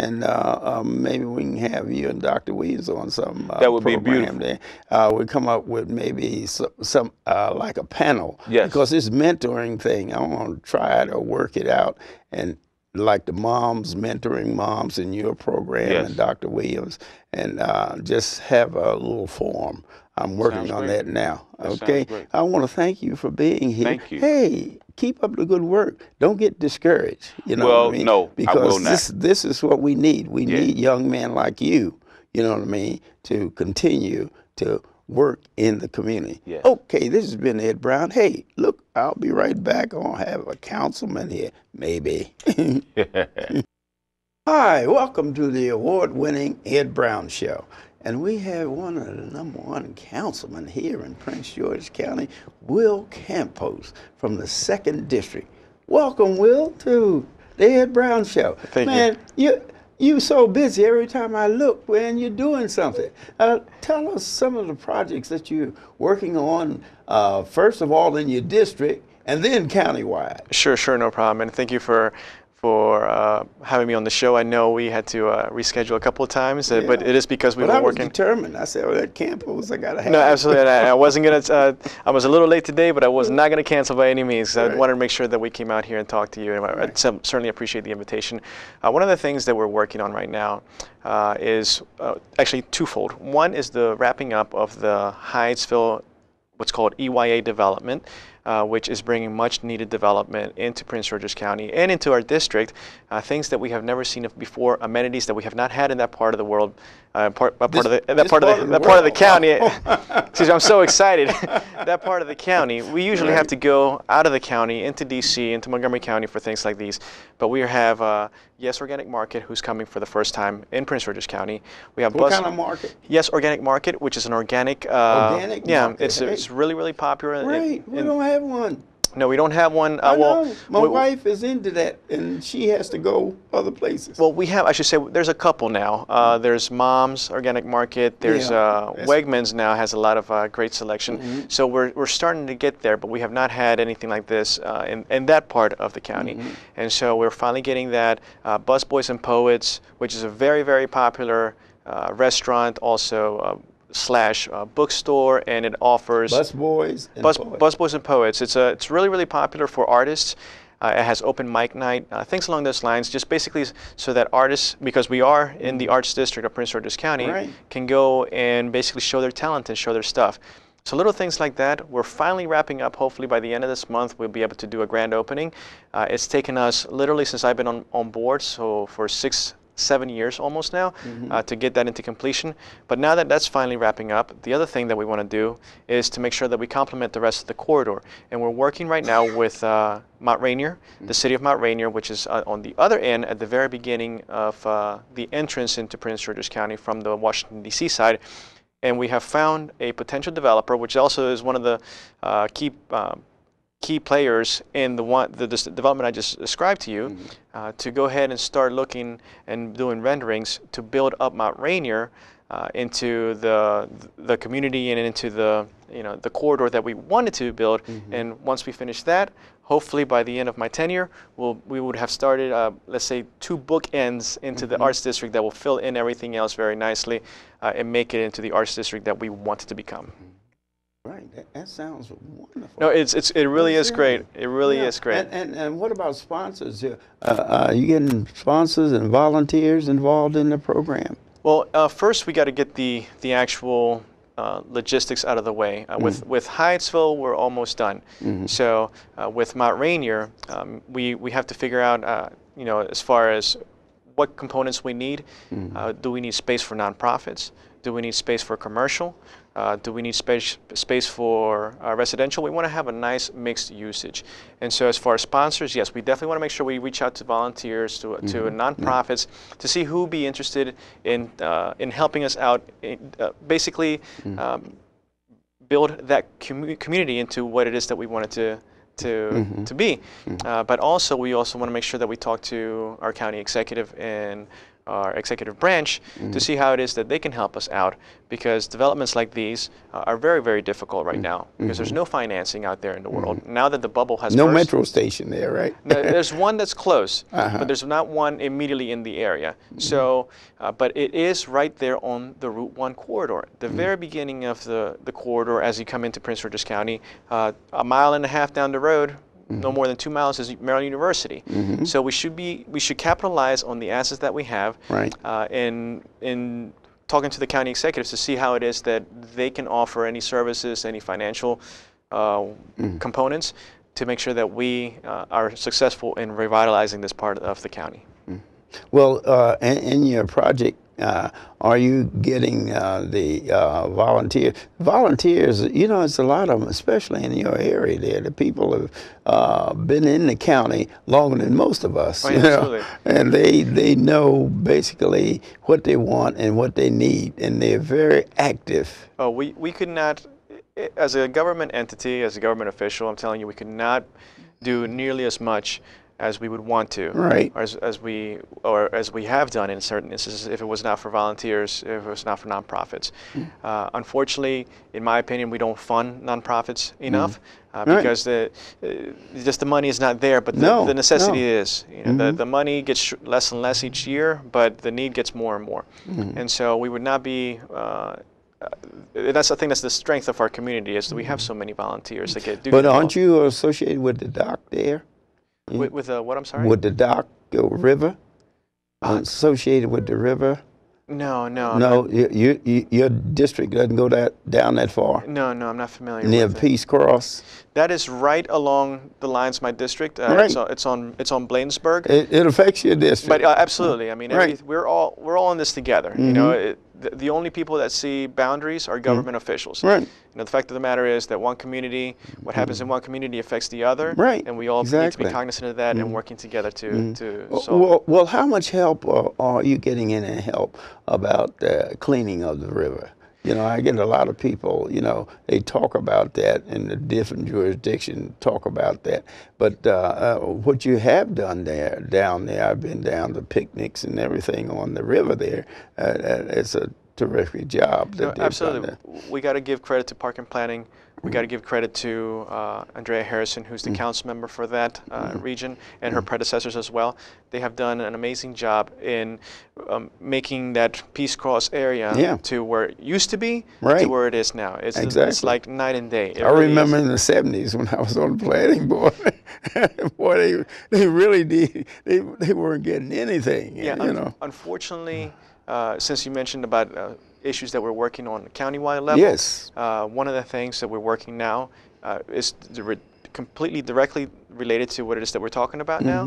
and maybe we can have you and Dr. Williams on some that would be program beautiful. there. We come up with maybe some like a panel, Yes. because this mentoring thing, I want to try to work it out, and like the moms, mentoring moms in your program, Yes. and Dr. Williams, and just have a little forum. I'm working Sounds on great. that now. That Okay, sounds great. I want to thank you for being here. Thank you. Hey, keep up the good work. Don't get discouraged. You know Well, what I mean? no, I will Because not. this is what we need. We Yeah. need young men like you. You know what I mean? To continue to work in the community. Yes. Okay, this has been Ed Brown. Hey, look, I'll be right back. I'll have a councilman here, maybe. Hi, welcome to the award-winning Ed Brown Show. And we have one of the #1 councilmen here in Prince George's County, Will Campos from the 2nd District. Welcome, Will, to the Ed Brown Show. Thank you. You so busy every time I look, man, you're doing something. Tell us some of the projects that you're working on, first of all in your district and then countywide. Sure, no problem. And thank you for having me on the show. I know we had to reschedule a couple of times, Yeah. but it is because we were I was working. determined. I said, well, at Campos, I got to have No, it. absolutely. And I wasn't going to, I was a little late today, but I was not going to cancel by any means. I Right. wanted to make sure that we came out here and talked to you. And I certainly appreciate the invitation. One of the things that we're working on right now is actually twofold. One is the wrapping up of the Hyattsville, what's called EYA development, which is bringing much needed development into Prince George's County and into our district, things that we have never seen before, amenities that we have not had in that part of the world, part of the county. Excuse me, I'm so excited. That part of the county, we usually have to go out of the county into DC, into Montgomery County for things like these, but we have Yes Organic Market, who's coming for the first time in Prince George's County. We have What kind of market? Yes Organic Market, which is an organic. Organic yeah, market, it's really popular. Right, we don't have one. No, we don't have one. I know. My wife is into that, and she has to go other places. Well, we have, I should say, there's a couple now. There's Mom's Organic Market. There's Wegmans now has a lot of great selection. So we're starting to get there, but we have not had anything like this in that part of the county. And so we're finally getting that. Busboys and Poets, which is a very popular restaurant, also / bookstore, and it offers Busboys and Poets. It's really popular for artists. It has open mic night, things along those lines, just basically so that artists, because we are in the arts district of Prince George's County, can go and basically show their talent and show their stuff. So little things like that. We're finally wrapping up. Hopefully by the end of this month, we'll be able to do a grand opening. It's taken us literally since I've been on board, so for 6-7 years almost now, to get that into completion. But now that that's finally wrapping up, the other thing that we want to do is to make sure that we complement the rest of the corridor. And we're working right now with Mount Rainier, the city of Mount Rainier, which is on the other end at the very beginning of the entrance into Prince George's County from the Washington, D.C. side. And we have found a potential developer, which also is one of the key players in the development I just described to you, to go ahead and start looking and doing renderings to build up Mount Rainier into the community and into the corridor that we wanted to build. And once we finish that, hopefully by the end of my tenure, we would have started, let's say, 2 bookends into the arts district that will fill in everything else very nicely and make it into the arts district that we want it to become. Right, that sounds wonderful. No, it really is great. It really is great. And what about sponsors? Are you getting sponsors and volunteers involved in the program? Well, first we got to get the actual logistics out of the way. With Hyattsville, we're almost done. So with Mount Rainier, we have to figure out, as far as what components we need. Do we need space for nonprofits? Do we need space for commercial? Do we need space for residential? We want to have a nice mixed usage. And so as far as sponsors, yes, we definitely want to make sure we reach out to volunteers, to nonprofits, to see who would be interested in helping us out, basically build that community into what it is that we want it to be. But also, we also want to make sure that we talk to our county executive and our executive branch to see how it is that they can help us out, because developments like these are very, very difficult right now, because there's no financing out there in the world. Now that the bubble has no burst, metro station there, right? now, there's one that's close, but there's not one immediately in the area. So, but it is right there on the Route 1 corridor, the very beginning of the corridor as you come into Prince George's County. A mile and a half down the road, no more than 2 miles, is Maryland University. So we should capitalize on the assets that we have, right, in talking to the county executives to see how it is that they can offer any services, any financial components to make sure that we are successful in revitalizing this part of the county. Well, in your project, are you getting the volunteers? You know, it's a lot of them, especially in your area there. The people have been in the county longer than most of us. Oh, yeah, absolutely. And they know basically what they want and what they need, and they're very active. Oh, we could not, as a government entity, as a government official, I'm telling you, we could not do nearly as much as we would want to, right? Or as we have done in certain instances, if it was not for volunteers, if it was not for nonprofits. Unfortunately, in my opinion, we don't fund nonprofits enough because just the money is not there, but the necessity is. You know, the money gets less and less each year, but the need gets more and more. And so we would not be. That's I think that's the strength of our community, is that we have so many volunteers that get. But aren't you associated with the dock there? With what, I'm sorry? With the dock, the river? Associated with the river? No. No, your district doesn't go down that far? No, I'm not familiar Near with it. Peace Cross? That is right along the lines of my district. Right. It's on Bladensburg. It affects your district. But absolutely. I mean, we're all in this together. You know, the only people that see boundaries are government officials. Right. You know, the fact of the matter is that one community, what happens in one community affects the other. Right. And we all need to be cognizant of that and working together to solve. Well, how much help are you getting in and help about the cleaning of the river? You know, I get a lot of people, you know, they talk about that in the different jurisdictions, talk about that. But what you have done down there, I've been down to picnics and everything on the river there. It's a terrific job. Absolutely. We got to give credit to Park and Planning. We got to give credit to Andrea Harrison, who's the council member for that region, and her predecessors as well. They have done an amazing job in making that Peace Cross area to where it used to be to where it is now. It's like night and day. I remember in the 70s when I was on the planning board, boy, they really did. They weren't getting anything. Yeah, you know. Unfortunately, since you mentioned about issues that we're working on the countywide level. Yes. One of the things that we're working now is completely directly related to what it is that we're talking about now,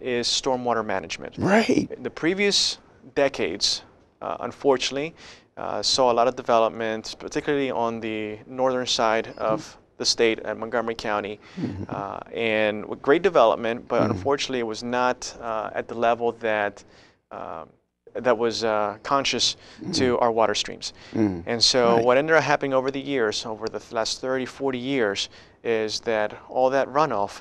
is stormwater management. Right. The previous decades, unfortunately, saw a lot of development, particularly on the northern side of the state at Montgomery County, and with great development, but unfortunately it was not at the level that that was conscious to our water streams. And so what ended up happening over the years, over the last 30, 40 years, is that all that runoff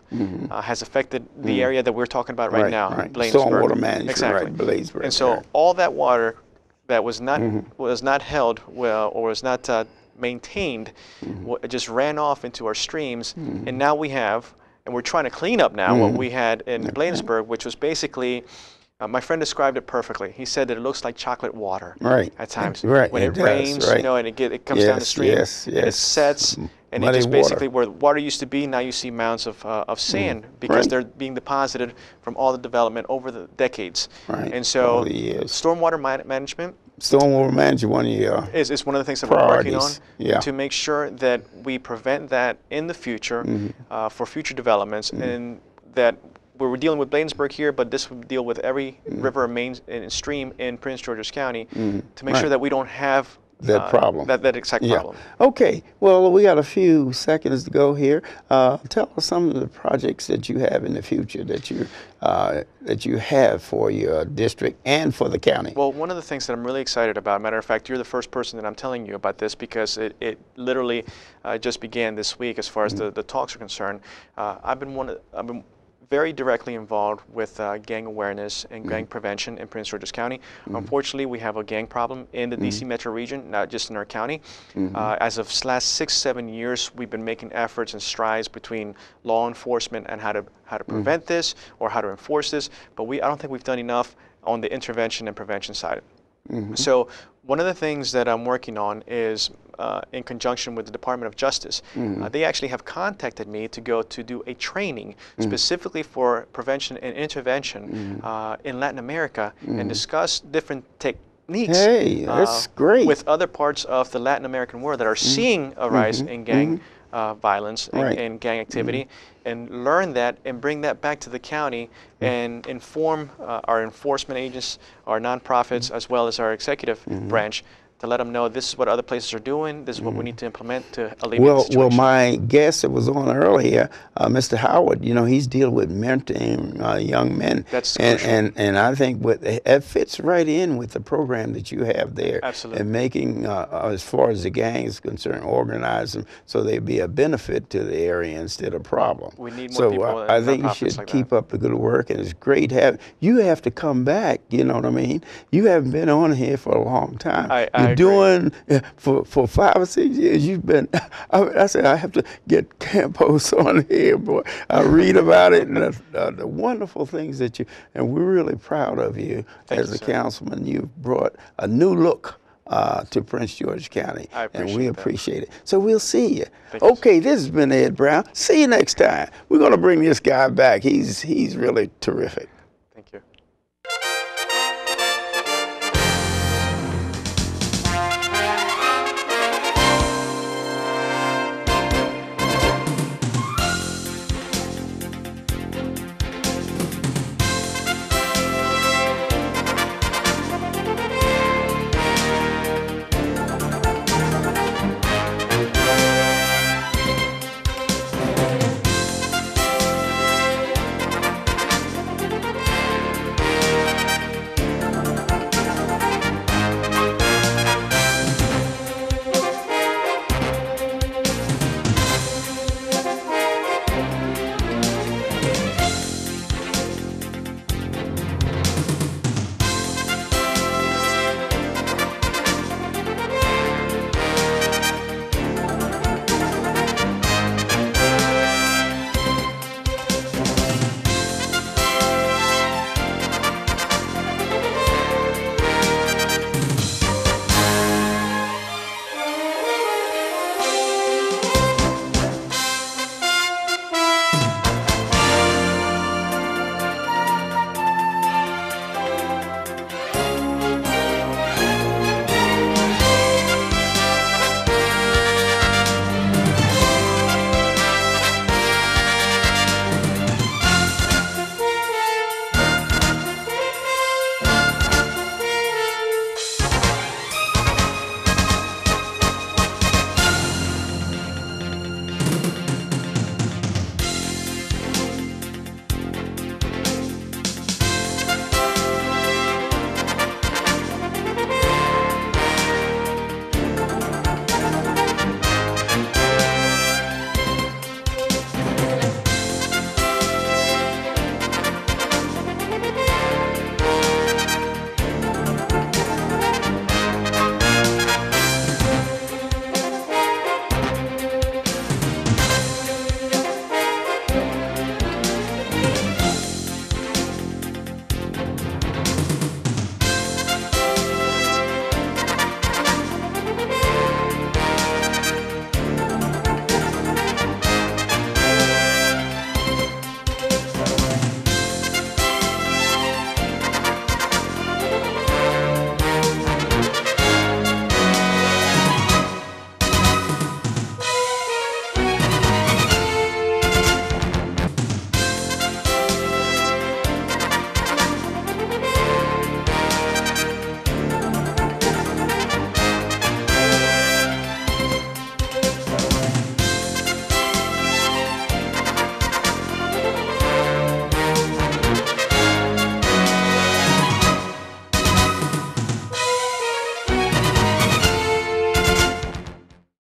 has affected the area that we're talking about right now, Bladensburg. Stormwater management, right, Bladensburg. And so all that water that was not held well or was not maintained just ran off into our streams, and now we have, and we're trying to clean up now what we had in Bladensburg, which was basically, my friend described it perfectly. He said that it looks like chocolate water at times. When it rains, you know, and it comes down the stream, and it sets, and it just basically, where water used to be, now you see mounds of sand because they're being deposited from all the development over the decades. And so, stormwater management. Stormwater management, one of your is one of the things that we're working on to make sure that we prevent that in the future for future developments, and that we're dealing with Bladensburg here, but this would deal with every river and stream in Prince George's County to make sure that we don't have that problem. That exact problem. Okay. Well, we got a few seconds to go here. Tell us some of the projects that you have in the future that you have for your district and for the county. Well, one of the things that I'm really excited about, matter of fact, you're the first person that I'm telling you about this because it literally just began this week as far as the talks are concerned. I've been very directly involved with gang awareness and gang prevention in Prince George's County. Unfortunately, we have a gang problem in the DC metro region, not just in our county. As of the last 6-7 years, we've been making efforts and strides between law enforcement and how to prevent this or how to enforce this, but I don't think we've done enough on the intervention and prevention side. So one of the things that I'm working on is in conjunction with the Department of Justice. They actually have contacted me to go to do a training specifically for prevention and intervention in Latin America and discuss different techniques that's great. with other parts of the Latin American world that are seeing a rise in gang violence and gang activity, and learn that and bring that back to the county and inform our enforcement agents, our nonprofits, as well as our executive branch, to let them know this is what other places are doing, this is what we need to implement to alleviate the situation. Well, my guest that was on earlier, Mr. Howard, you know, he's dealing with mentoring young men. That's crucial. And I think it fits right in with the program that you have there. Absolutely. And making, as far as the gang is concerned, organize them so they'd be a benefit to the area instead of a problem. We need more people. So I think you should like keep up the good work, and it's great having you. Have to come back, you know what I mean? You haven't been on here for a long time. I agree. Doing for 5 or 6 years. You've been. I said I have to get Campos on here, boy. I read about it and the wonderful things that you. And we're really proud of you as a councilman. You've brought a new look to Prince George's County, and we appreciate it. So we'll see you. Okay, this has been Ed Brown. See you next time. We're going to bring this guy back. He's really terrific.